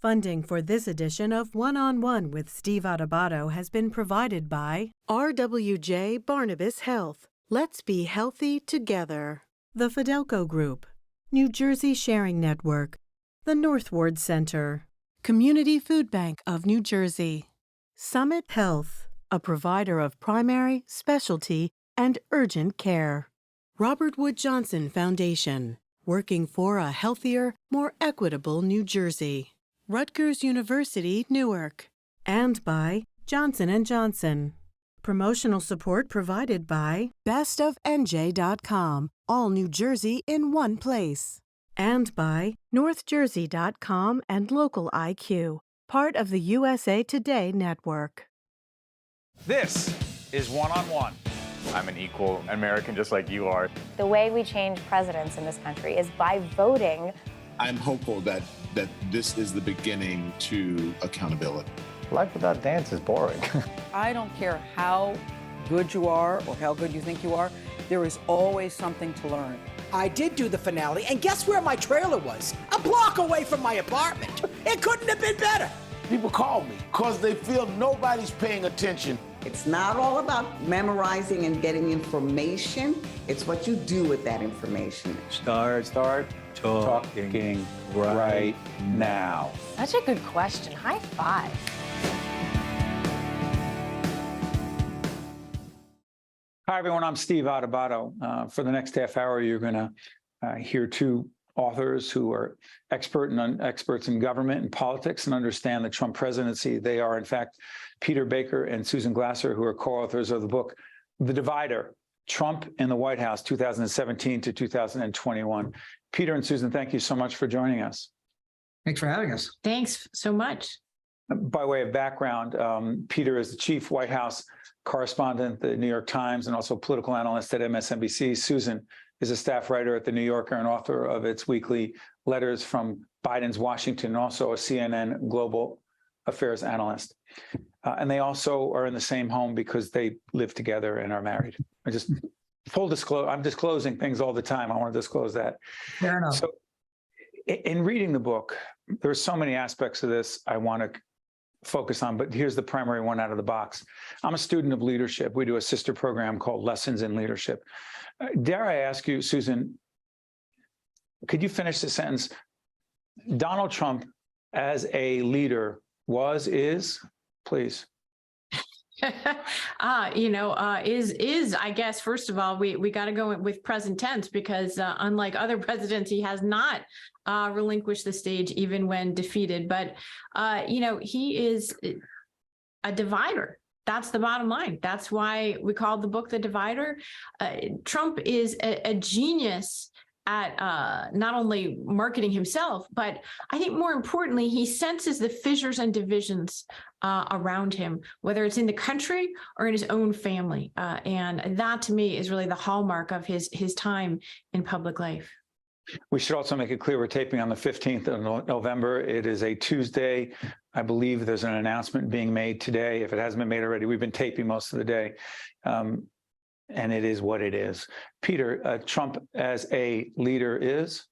Funding for this edition of One-on-One with Steve Adubato has been provided by RWJ Barnabas Health. Let's be healthy together. The Fidelco Group, New Jersey Sharing Network, the Northward Center, Community Food Bank of New Jersey, Summit Health, a provider of primary, specialty, and urgent care. Robert Wood Johnson Foundation, working for a healthier, more equitable New Jersey. Rutgers University, Newark. And by Johnson & Johnson. Promotional support provided by bestofnj.com, all New Jersey in one place. And by northjersey.com and Local IQ, part of the USA Today network. This is One-on-One. I'm an equal American just like you are. The way we change presidents in this country is by voting. I'm hopeful that this is the beginning to accountability. Life without dance is boring. I don't care how good you are or how good you think you are, there is always something to learn. I did do the finale, and guess where my trailer was? A block away from my apartment. It couldn't have been better. People call me because they feel nobody's paying attention. It's not all about memorizing and getting information. It's what you do with that information. Start talking right now. Such a good question. High five. Hi, everyone. I'm Steve Adubato. For the next half hour, you're going to hear two authors who are experts in government and politics and understand the Trump presidency. They are, in fact, Peter Baker and Susan Glasser, who are co-authors of the book, The Divider, Trump in the White House, 2017 to 2021. Peter and Susan, thank you so much for joining us. Thanks for having us. Thanks so much. By way of background, Peter is the chief White House correspondent at the New York Times and also political analyst at MSNBC. Susan is a staff writer at The New Yorker and author of its weekly letters from Biden's Washington, and also a CNN global affairs analyst. And they also are in the same home because they live together and are married. Full disclosure, I'm disclosing things all the time. I want to disclose that. Fair enough. So in reading the book, there's so many aspects of this I want to focus on, but here's the primary one out of the box. I'm a student of leadership. We do a sister program called Lessons in Leadership. Dare I ask you, Susan, could you finish the sentence? Donald Trump as a leader is, please. I guess, first of all, we got to go with present tense because unlike other presidents, he has not relinquished the stage even when defeated. But, he is a divider. That's the bottom line. That's why we called the book The Divider. Trump is a genius at not only marketing himself, but I think more importantly, he senses the fissures and divisions around him, whether it's in the country or in his own family. And that, to me, is really the hallmark of his time in public life. We should also make it clear we're taping on the 15th of November. It is a Tuesday. I believe there's an announcement being made today. If it hasn't been made already, we've been taping most of the day. And it is what it is. Peter, Trump as a leader is?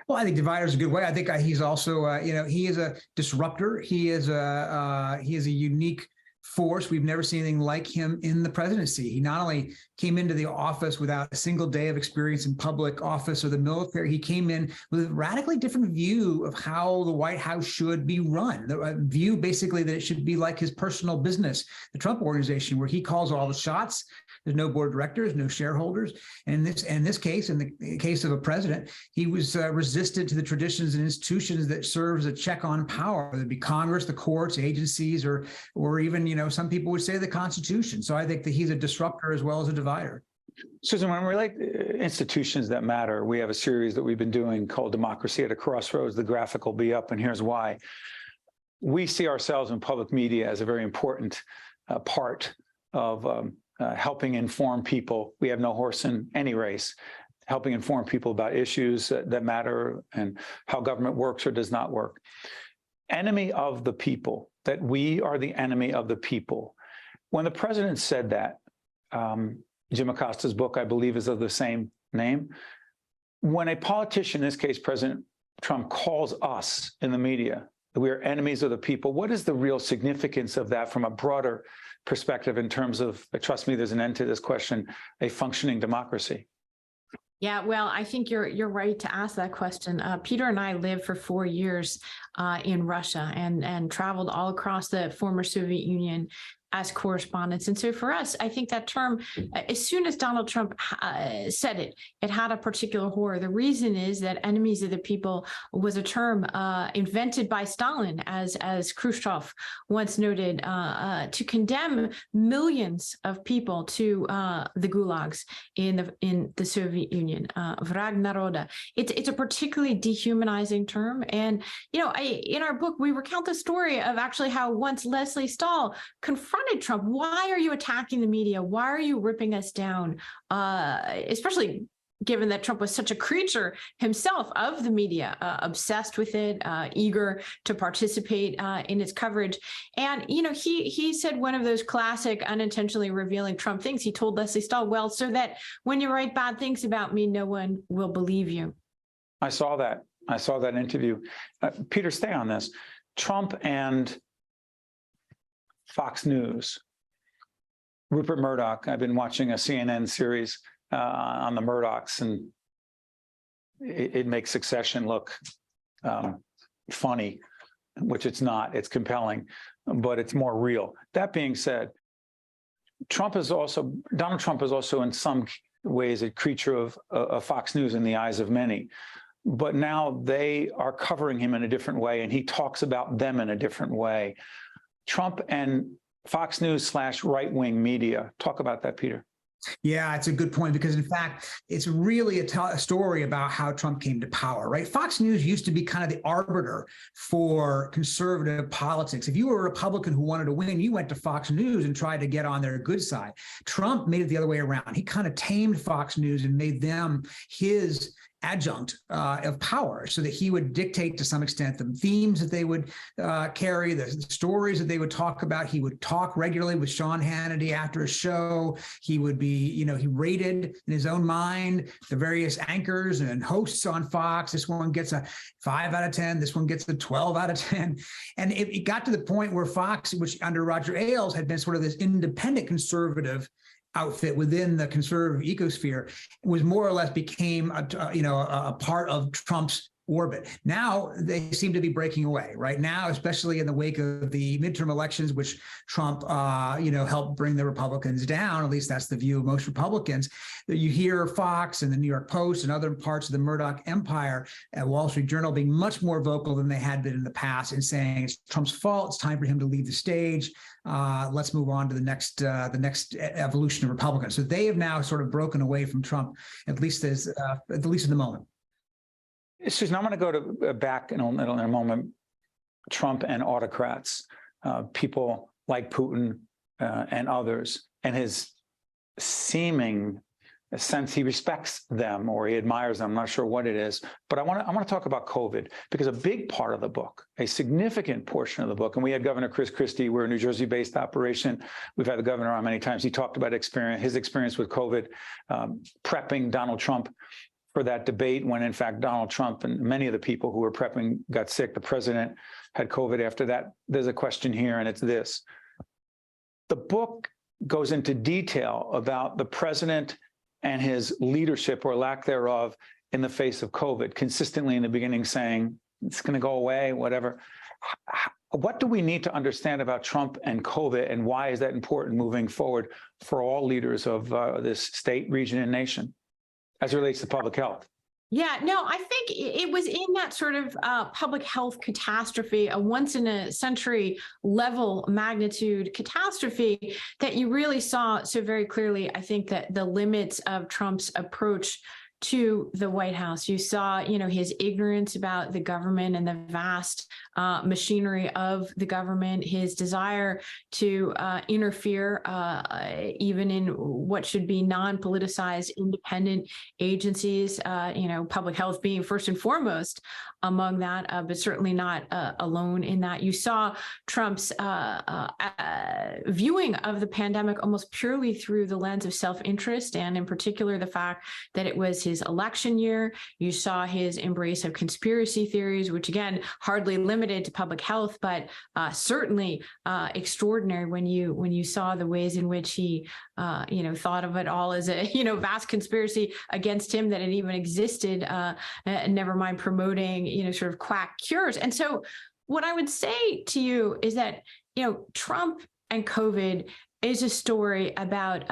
Well, I think divider is a good way. I think he's also, he is a disruptor. He is a unique force. We've never seen anything like him in the presidency. He not only came into the office without a single day of experience in public office or the military, he came in with a radically different view of how the White House should be run. The view basically that it should be like his personal business, the Trump organization, where he calls all the shots. There's no board of directors, no shareholders. And in this case, in the case of a president, he was resistant to the traditions and institutions that serve as a check on power, whether it be Congress, the courts, agencies, or even, some people would say the Constitution. So I think that he's a disruptor as well as a divider. Susan, when we relate institutions that matter, we have a series that we've been doing called Democracy at a Crossroads. The graphic will be up, and here's why. We see ourselves in public media as a very important part of helping inform people. We have no horse in any race, helping inform people about issues that matter and how government works or does not work. Enemy of the people, that we are the enemy of the people. When the president said that, Jim Acosta's book, I believe, is of the same name. When a politician, in this case, President Trump calls us in the media that we are enemies of the people. What is the real significance of that from a broader perspective in terms of, trust me, there's an end to this question, a functioning democracy? Yeah, well, I think you're right to ask that question. Peter and I lived for 4 years in Russia and traveled all across the former Soviet Union as correspondents. And so for us, I think that term, as soon as Donald Trump said it, it had a particular horror. The reason is that enemies of the people was a term invented by Stalin, as Khrushchev once noted, to condemn millions of people to the gulags in the Soviet Union, vrag naroda. It's a particularly dehumanizing term. And, in our book, we recount the story of actually how once Leslie Stahl confronted Trump. Why are you attacking the media? Why are you ripping us down? Especially given that Trump was such a creature himself of the media, obsessed with it, eager to participate in its coverage. And, he said one of those classic unintentionally revealing Trump things. He told Leslie Stahl, well, so that when you write bad things about me, no one will believe you. I saw that interview. Peter, stay on this. Trump and Fox News, Rupert Murdoch. I've been watching a CNN series on the Murdochs, and it makes Succession look funny, which it's not. It's compelling, but it's more real. That being said, Donald Trump is also in some ways a creature of Fox News in the eyes of many. But now they are covering him in a different way, and he talks about them in a different way. Trump and Fox News / right-wing media. Talk about that, Peter. Yeah, it's a good point, because in fact, it's really a story about how Trump came to power, right? Fox News used to be kind of the arbiter for conservative politics. If you were a Republican who wanted to win, you went to Fox News and tried to get on their good side. Trump made it the other way around. He kind of tamed Fox News and made them his adjunct of power, so that he would dictate to some extent the themes that they would carry, the stories that they would talk about. He would talk regularly with Sean Hannity after a show. He would be, he rated in his own mind the various anchors and hosts on Fox. This one gets a 5 out of 10. This one gets a 12 out of 10. And it got to the point where Fox, which under Roger Ailes had been sort of this independent conservative outfit within the conservative ecosphere, was more or less became a part of Trump's orbit. Now they seem to be breaking away right now, especially in the wake of the midterm elections, which Trump, helped bring the Republicans down. At least that's the view of most Republicans. You hear Fox and the New York Post and other parts of the Murdoch empire at Wall Street Journal being much more vocal than they had been in the past, and saying it's Trump's fault. It's time for him to leave the stage. Let's move on to the next evolution of Republicans. So they have now sort of broken away from Trump, at least in the moment. Susan, I'm going to go to back in a moment. Trump and autocrats, people like Putin and others, and his seeming sense he respects them or he admires them. I'm not sure what it is, but I want to talk about COVID, because a big part of the book, a significant portion of the book, and we had Governor Chris Christie. We're a New Jersey-based operation. We've had the governor on many times. He talked about his experience with COVID, prepping Donald Trump for that debate, when in fact Donald Trump and many of the people who were prepping got sick. The president had COVID after that. There's a question here, and it's this. The book goes into detail about the president and his leadership or lack thereof in the face of COVID, consistently in the beginning saying, it's going to go away, whatever. What do we need to understand about Trump and COVID, and why is that important moving forward for all leaders of this state, region, and nation, as it relates to public health? Yeah, no, I think it was in that sort of public health catastrophe, a once in a century level magnitude catastrophe, that you really saw so very clearly, I think, that the limits of Trump's approach to the White House. You saw, his ignorance about the government and the vast machinery of the government, his desire to interfere even in what should be non-politicized independent agencies, public health being first and foremost among that, but certainly not alone in that. You saw Trump's viewing of the pandemic almost purely through the lens of self-interest, and in particular, the fact that it was his his election year. You saw his embrace of conspiracy theories, which again, hardly limited to public health, but certainly extraordinary when you saw the ways in which he, thought of it all as a, vast conspiracy against him that it even existed, never mind promoting, sort of quack cures. And so what I would say to you is that, Trump and COVID is a story about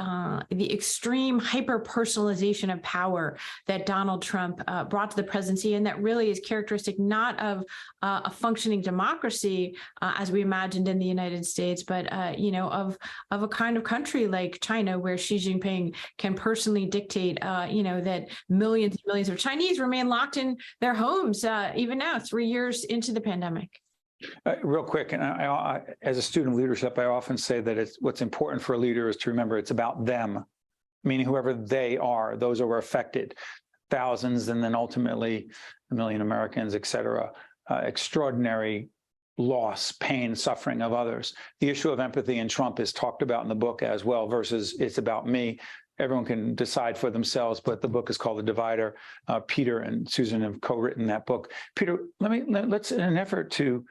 the extreme hyper-personalization of power that Donald Trump brought to the presidency, and that really is characteristic not of a functioning democracy as we imagined in the United States, but of a kind of country like China, where Xi Jinping can personally dictate, that millions and millions of Chinese remain locked in their homes even now, 3 years into the pandemic. Real quick, and I, as a student of leadership, I often say that what's important for a leader is to remember it's about them, meaning whoever they are, those who are affected, thousands, and then ultimately a million Americans, et cetera. Extraordinary loss, pain, suffering of others. The issue of empathy in Trump is talked about in the book as well, versus it's about me. Everyone can decide for themselves, but the book is called The Divider. Peter and Susan have co-written that book. Peter, let's in an effort to,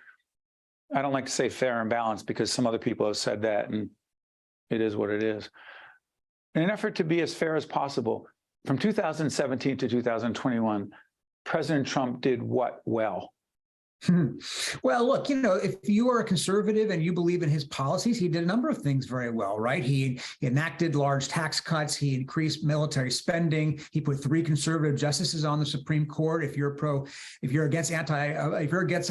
I don't like to say fair and balanced because some other people have said that, and it is what it is. In an effort to be as fair as possible, from 2017 to 2021, President Trump did what well? Well, look, if you are a conservative and you believe in his policies, he did a number of things very well, right? He enacted large tax cuts. He increased military spending. He put 3 conservative justices on the Supreme Court. If you're against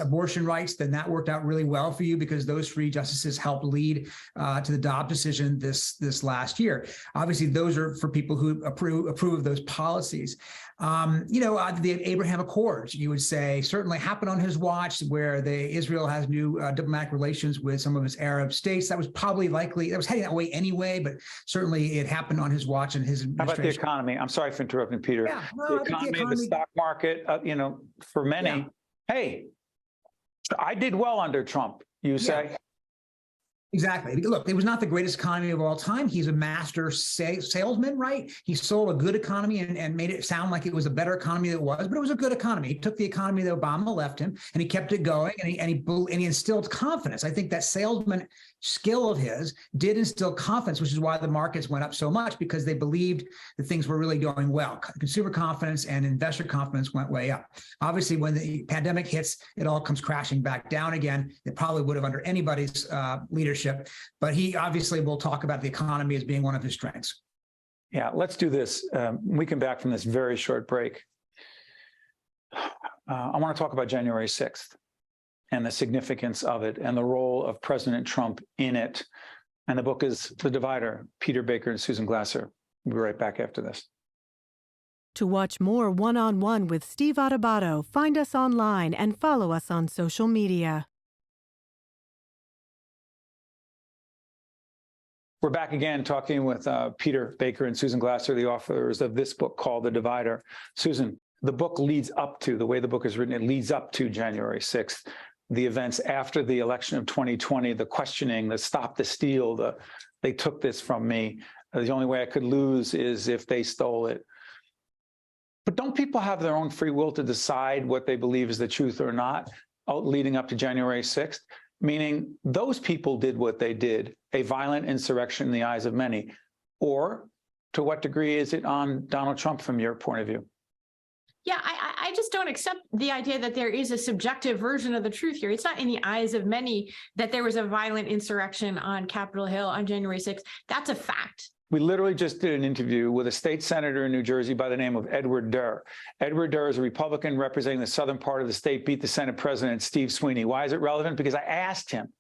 abortion rights, then that worked out really well for you because those 3 justices helped lead to the Dobbs decision this last year. Obviously, those are for people who approve of those policies. The Abraham Accords, you would say, certainly happened on his watch, where Israel has new diplomatic relations with some of its Arab states. That was probably likely, that was heading that way anyway, but certainly it happened on his watch and his administration. How about the economy? I'm sorry for interrupting, Peter. Yeah, the economy, the stock market, for many, hey, I did well under Trump, you say? Exactly. Look, it was not the greatest economy of all time. He's a master salesman, right? He sold a good economy and made it sound like it was a better economy than it was, but it was a good economy. He took the economy that Obama left him and he kept it going, and he instilled confidence. I think that salesman skill of his did instill confidence, which is why the markets went up so much, because they believed that things were really going well. Consumer confidence and investor confidence went way up. Obviously, when the pandemic hits, it all comes crashing back down again. It probably would have under anybody's leadership, but he obviously will talk about the economy as being one of his strengths. Yeah, let's do this. We come back from this very short break. I want to talk about January 6th. And the significance of it and the role of President Trump in it. And the book is The Divider, Peter Baker and Susan Glasser. We'll be right back after this. To watch more One-on-One with Steve Adubato, find us online and follow us on social media. We're back again talking with Peter Baker and Susan Glasser, the authors of this book called The Divider. Susan, the book leads up to, the way the book is written, it leads up to January 6th. The events after the election of 2020, the questioning, the stop the steal, they took this from me. The only way I could lose is if they stole it. But don't people have their own free will to decide what they believe is the truth or not leading up to January 6th? Meaning those people did what they did, a violent insurrection in the eyes of many. Or to what degree is it on Donald Trump from your point of view? Yeah, I just don't accept the idea that there is a subjective version of the truth here. It's not in the eyes of many that there was a violent insurrection on Capitol Hill on January 6th. That's a fact. We literally just did an interview with a state senator in New Jersey by the name of Edward Durr. Edward Durr is a Republican representing the southern part of the state, beat the Senate President Steve Sweeney. Why is it relevant? Because I asked him,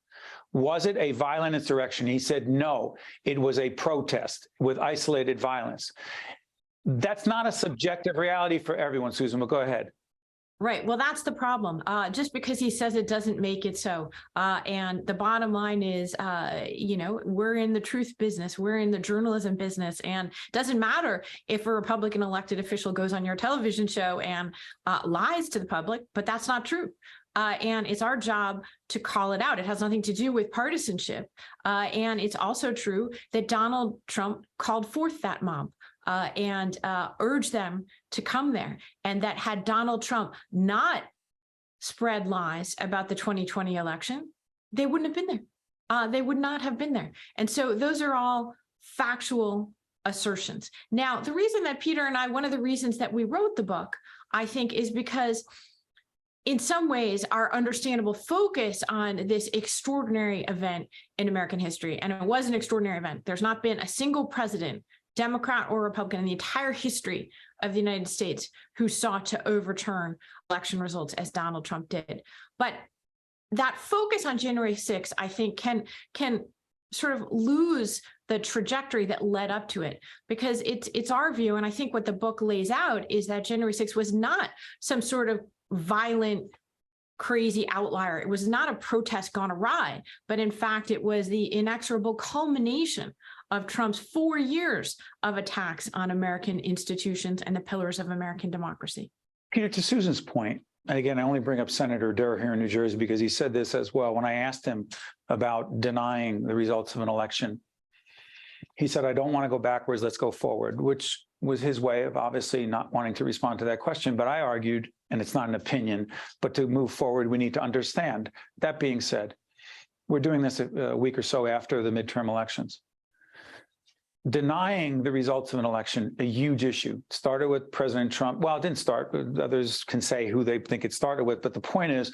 was it a violent insurrection? He said, no, it was a protest with isolated violence. That's not a subjective reality for everyone, Susan, but go ahead. Right. Well, that's the problem. Just because he says it doesn't make it so. And the bottom line is, we're in the truth business. We're in the journalism business. And it doesn't matter if a Republican elected official goes on your television show and lies to the public, but that's not true. And it's our job to call it out. It has nothing to do with partisanship. And it's also true that Donald Trump called forth that mob. and urged them to come there. And that had Donald Trump not spread lies about the 2020 election, they wouldn't have been there. They would not have been there. And so those are all factual assertions. Now, the reason that Peter and I, one of the reasons that we wrote the book, I think, is because in some ways, our understandable focus on this extraordinary event in American history, and it was an extraordinary event. There's not been a single president, Democrat or Republican, in the entire history of the United States who sought to overturn election results as Donald Trump did. But that focus on January 6th, I think, can sort of lose the trajectory that led up to it, because it's our view, and I think what the book lays out is that January 6th was not some sort of violent, crazy outlier. It was not a protest gone awry, but in fact, it was the inexorable culmination of Trump's 4 years of attacks on American institutions and the pillars of American democracy. Peter, to Susan's point, and again, I only bring up Senator Durr here in New Jersey because he said this as well. When I asked him about denying the results of an election, he said, I don't want to go backwards, let's go forward, which was his way of obviously not wanting to respond to that question. But I argued, and it's not an opinion, but to move forward, we need to understand. That being said, we're doing this a week or so after the midterm elections. Denying the results of an election, a huge issue. Started with President Trump. Well, it didn't start, but others can say who they think it started with. But the point is,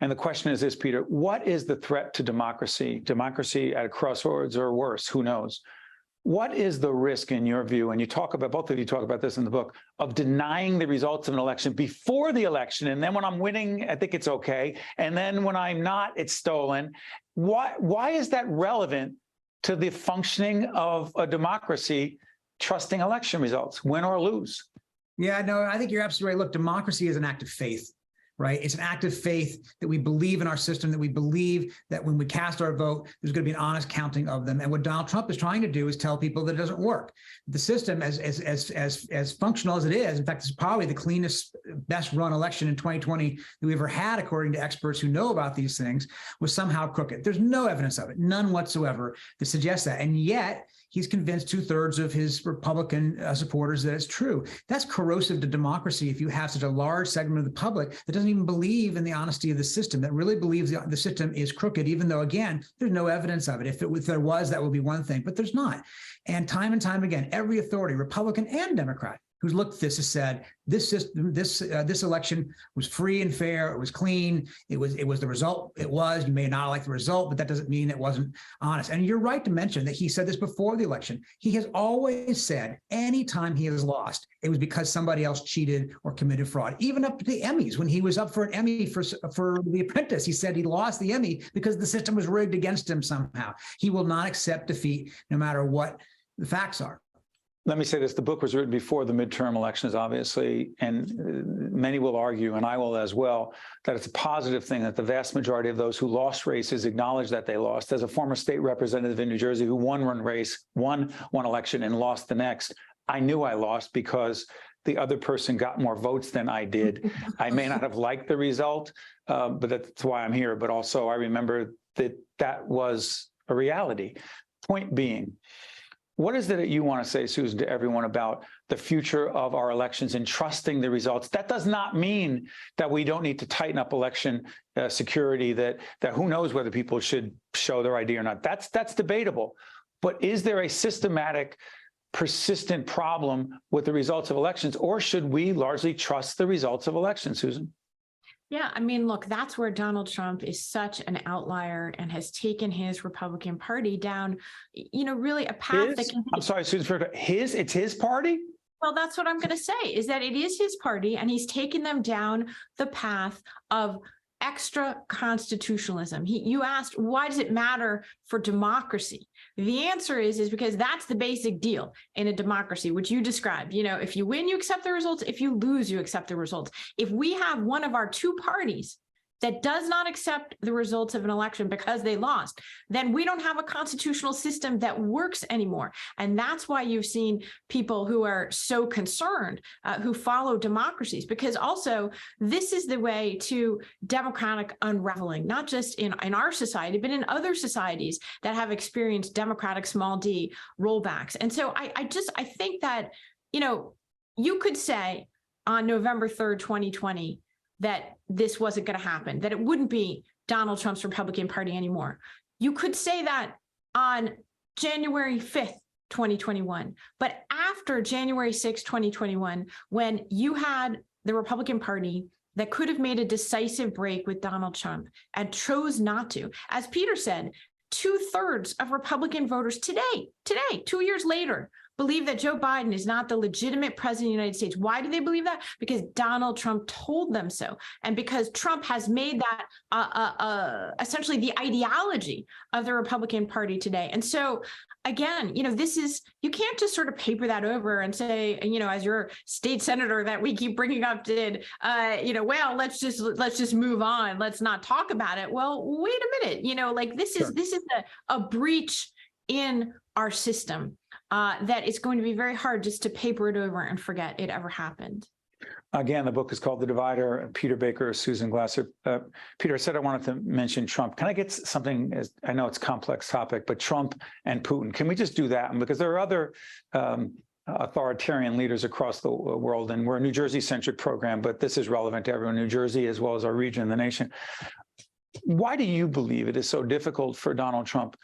and the question is this, Peter, what is the threat to democracy? Democracy at a crossroads or worse, who knows? What is the risk in your view, and you talk about, both of you talk about this in the book, of denying the results of an election before the election, and then when I'm winning, I think it's okay, and then when I'm not, it's stolen? Why is that relevant to the functioning of a democracy, trusting election results, win or lose? Yeah, no, I think you're absolutely right. Look, democracy is an act of faith, right? It's an act of faith that we believe in our system, that we believe that when we cast our vote, there's going to be an honest counting of them. And what Donald Trump is trying to do is tell people that it doesn't work. The system, as functional as it is, in fact, it's probably the cleanest, best run election in 2020 that we ever had, according to experts who know about these things, was somehow crooked. There's no evidence of it, none whatsoever, that suggests that. And yet, he's convinced 2/3 of his Republican supporters that it's true. That's corrosive to democracy if you have such a large segment of the public that doesn't even believe in the honesty of the system, that really believes the system is crooked, even though, again, there's no evidence of it. If there was, that would be one thing, but there's not. And time again, every authority, Republican and Democrat, who's looked at this has said this system, this election was free and fair. It was clean. It was the result. It was. You may not like the result, but that doesn't mean it wasn't honest. And you're right to mention that he said this before the election. He has always said anytime he has lost, it was because somebody else cheated or committed fraud. Even up to the Emmys, when he was up for an Emmy for The Apprentice, he said he lost the Emmy because the system was rigged against him somehow. He will not accept defeat, no matter what the facts are. Let me say this. The book was written before the midterm elections, obviously, and many will argue, and I will as well, that it's a positive thing that the vast majority of those who lost races acknowledge that they lost. As a former state representative in New Jersey who won one election and lost the next, I knew I lost because the other person got more votes than I did. I may not have liked the result, but that's why I'm here. But also I remember that was a reality. Point being, what is it that you want to say, Susan, to everyone about the future of our elections and trusting the results? That does not mean that we don't need to tighten up election security, that who knows whether people should show their ID or not. That's debatable. But is there a systematic, persistent problem with the results of elections, or should we largely trust the results of elections, Susan? Yeah, I mean, look, that's where Donald Trump is such an outlier and has taken his Republican Party down, really a path that can... I'm sorry, Susan, it's his party? Well, that's what I'm going to say, is that it is his party, and he's taken them down the path of extra constitutionalism. You asked, why does it matter for democracy? The answer is because that's the basic deal in a democracy, which you described. If you win, you accept the results. If you lose, you accept the results. If we have one of our two parties that does not accept the results of an election because they lost, then we don't have a constitutional system that works anymore. And that's why you've seen people who are so concerned, who follow democracies, because also this is the way to democratic unraveling, not just in our society, but in other societies that have experienced democratic small d rollbacks. And so I think that, you could say on November 3rd, 2020, that this wasn't going to happen, that it wouldn't be Donald Trump's Republican Party anymore. You could say that on January 5th, 2021. But after January 6th, 2021, when you had the Republican Party that could have made a decisive break with Donald Trump and chose not to, as Peter said, 2/3 of Republican voters today, 2 years later, believe that Joe Biden is not the legitimate president of the United States. Why do they believe that? Because Donald Trump told them so. And because Trump has made that essentially the ideology of the Republican Party today. And so, again, you can't just sort of paper that over and say, as your state senator that we keep bringing up did, well, let's just move on. Let's not talk about it. Well, wait a minute, this is a breach in our system. That it's going to be very hard just to paper it over and forget it ever happened. Again, the book is called The Divider. Peter Baker, Susan Glasser. Peter, I said I wanted to mention Trump. Can I get something, I know it's a complex topic, but Trump and Putin, can we just do that? And because there are other authoritarian leaders across the world, and we're a New Jersey-centric program, but this is relevant to everyone in New Jersey as well as our region and the nation. Why do you believe it is so difficult for Donald Trump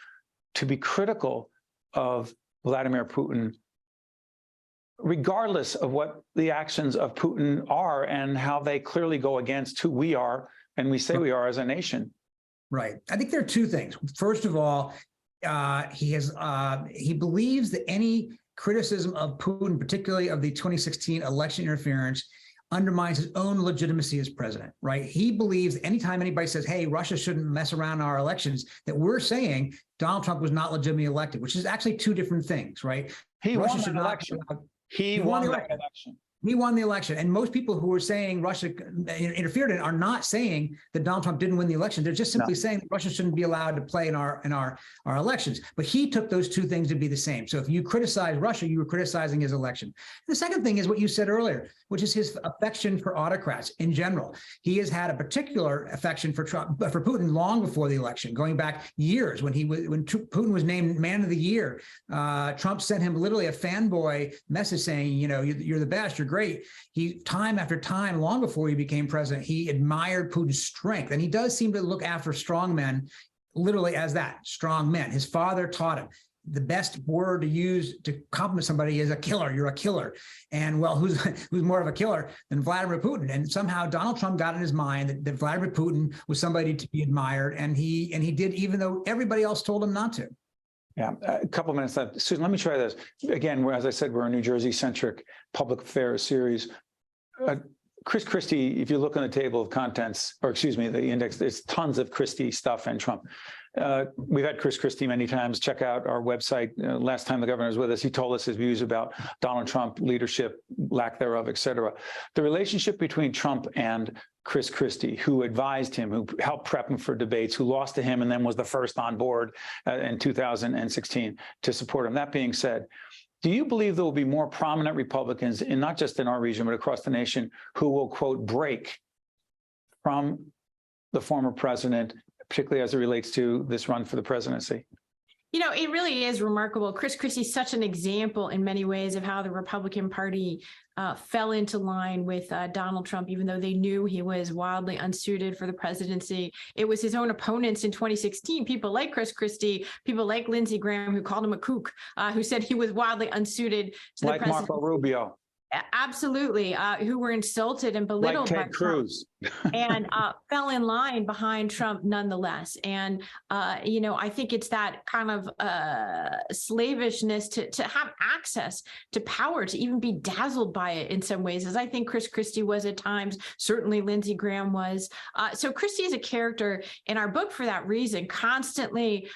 to be critical of Vladimir Putin, regardless of what the actions of Putin are and how they clearly go against who we are and we say we are as a nation? Right. I think there are two things. First of all, he believes that any criticism of Putin, particularly of the 2016 election interference, undermines his own legitimacy as president, right? He believes anytime anybody says, hey, Russia shouldn't mess around our elections, that we're saying Donald Trump was not legitimately elected, which is actually two different things, right? He won the election. He won the election. He won the election. And most people who are saying Russia interfered in are not saying that Donald Trump didn't win the election. They're just simply saying that Russia shouldn't be allowed to play in our elections. But he took those two things to be the same. So if you criticize Russia, you were criticizing his election. The second thing is what you said earlier, which is his affection for autocrats in general. He has had a particular affection for Trump, for Putin long before the election, going back years when Putin was named Man of the Year. Trump sent him literally a fanboy message saying, you're the best, you're great. He, time after time, long before he became president, he admired Putin's strength. And he does seem to look after strong men, literally as that, strong men. His father taught him the best word to use to compliment somebody is a killer. You're a killer. And well, who's more of a killer than Vladimir Putin? And somehow Donald Trump got in his mind that Vladimir Putin was somebody to be admired. And he did, even though everybody else told him not to. Yeah, a couple of minutes left. Susan, let me try this. Again, as I said, we're a New Jersey-centric public affairs series. Chris Christie, if you look on the table of contents, or excuse me, the index, there's tons of Christie stuff and Trump. We've had Chris Christie many times. Check out our website. Last time the governor was with us, he told us his views about Donald Trump, leadership, lack thereof, et cetera. The relationship between Trump and Chris Christie, who advised him, who helped prep him for debates, who lost to him and then was the first on board in 2016 to support him. That being said, do you believe there will be more prominent Republicans, not just in our region, but across the nation, who will, quote, break from the former president, particularly as it relates to this run for the presidency? It really is remarkable. Chris Christie is such an example in many ways of how the Republican Party fell into line with Donald Trump, even though they knew he was wildly unsuited for the presidency. It was his own opponents in 2016, people like Chris Christie, people like Lindsey Graham, who called him a kook, who said he was wildly unsuited to the presidency. Marco Rubio. Absolutely, who were insulted and belittled like by Ted Cruz. and fell in line behind Trump nonetheless. And, I think it's that kind of slavishness to have access to power, to even be dazzled by it in some ways, as I think Chris Christie was at times, certainly Lindsey Graham was. So Christie is a character in our book for that reason, constantly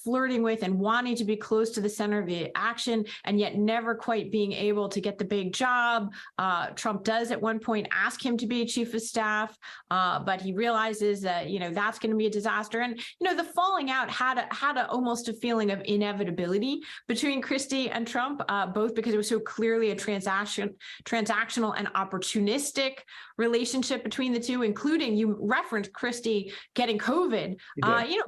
flirting with and wanting to be close to the center of the action, and yet never quite being able to get the big job job. Trump does at one point ask him to be chief of staff, but he realizes that, that's going to be a disaster. And, the falling out had almost a feeling of inevitability between Christie and Trump, both because it was so clearly a transactional and opportunistic relationship between the two, including, you referenced Christie getting COVID.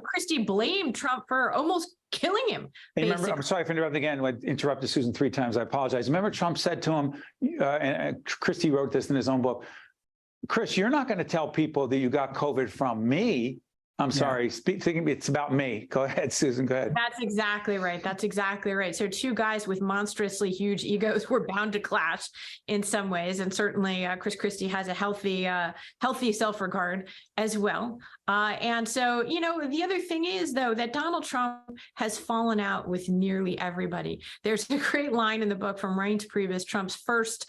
Christie blamed Trump for almost killing him. Remember, I'm sorry for interrupting again. I interrupted Susan 3 times. I apologize. Remember, Trump said to him, and Christie wrote this in his own book, Chris, you're not going to tell people that you got COVID from me. I'm sorry, thinking it's about me. Go ahead, Susan, go ahead. That's exactly right. That's exactly right. So two guys with monstrously huge egos were bound to clash in some ways. And certainly Chris Christie has a healthy self-regard as well. And so, the other thing is, though, that Donald Trump has fallen out with nearly everybody. There's a great line in the book from Reince Priebus, Trump's first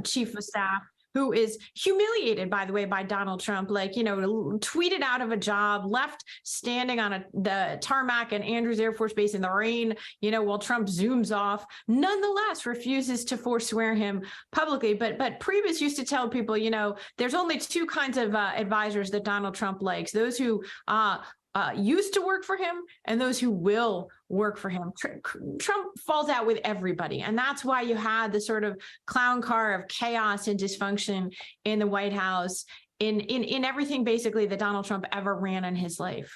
chief of staff, who is humiliated, by the way, by Donald Trump, tweeted out of a job, left standing on the tarmac at Andrews Air Force Base in the rain, while Trump zooms off, nonetheless refuses to forswear him publicly. But Priebus used to tell people, there's only two kinds of advisors that Donald Trump likes: those who used to work for him and those who will work for him. Trump falls out with everybody. And that's why you had the sort of clown car of chaos and dysfunction in the White House, in everything basically that Donald Trump ever ran in his life.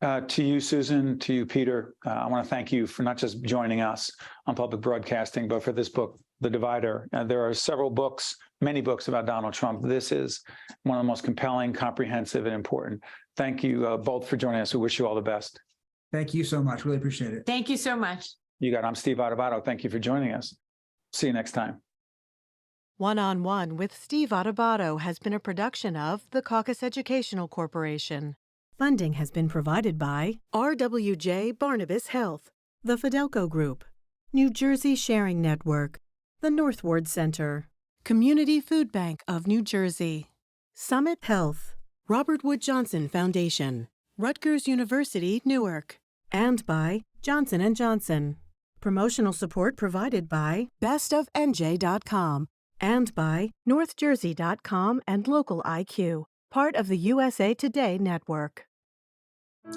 To you, Susan, to you, Peter, I want to thank you for not just joining us on public broadcasting, but for this book, The Divider. There are several books, many books about Donald Trump. This is one of the most compelling, comprehensive, and important. Thank you both for joining us. We wish you all the best. Thank you so much. Really appreciate it. Thank you so much. You got it. I'm Steve Adubato. Thank you for joining us. See you next time. One-on-One with Steve Adubato has been a production of the Caucus Educational Corporation. Funding has been provided by RWJ Barnabas Health, the Fidelco Group, New Jersey Sharing Network, the Northward Center, Community Food Bank of New Jersey, Summit Health, Robert Wood Johnson Foundation, Rutgers University, Newark, and by Johnson & Johnson. Promotional support provided by bestofnj.com and by northjersey.com and Local IQ, part of the USA Today network.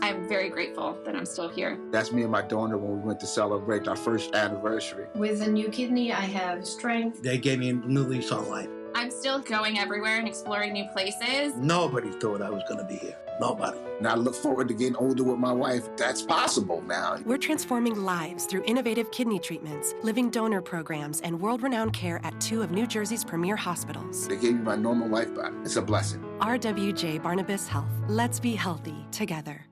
I'm very grateful that I'm still here. That's me and my daughter when we went to celebrate our first anniversary. With a new kidney, I have strength. They gave me a new lease on life. I'm still going everywhere and exploring new places. Nobody thought I was going to be here. Nobody. And I look forward to getting older with my wife. That's possible now. We're transforming lives through innovative kidney treatments, living donor programs, and world-renowned care at 2 of New Jersey's premier hospitals. They gave me my normal life back. It's a blessing. RWJ Barnabas Health. Let's be healthy together.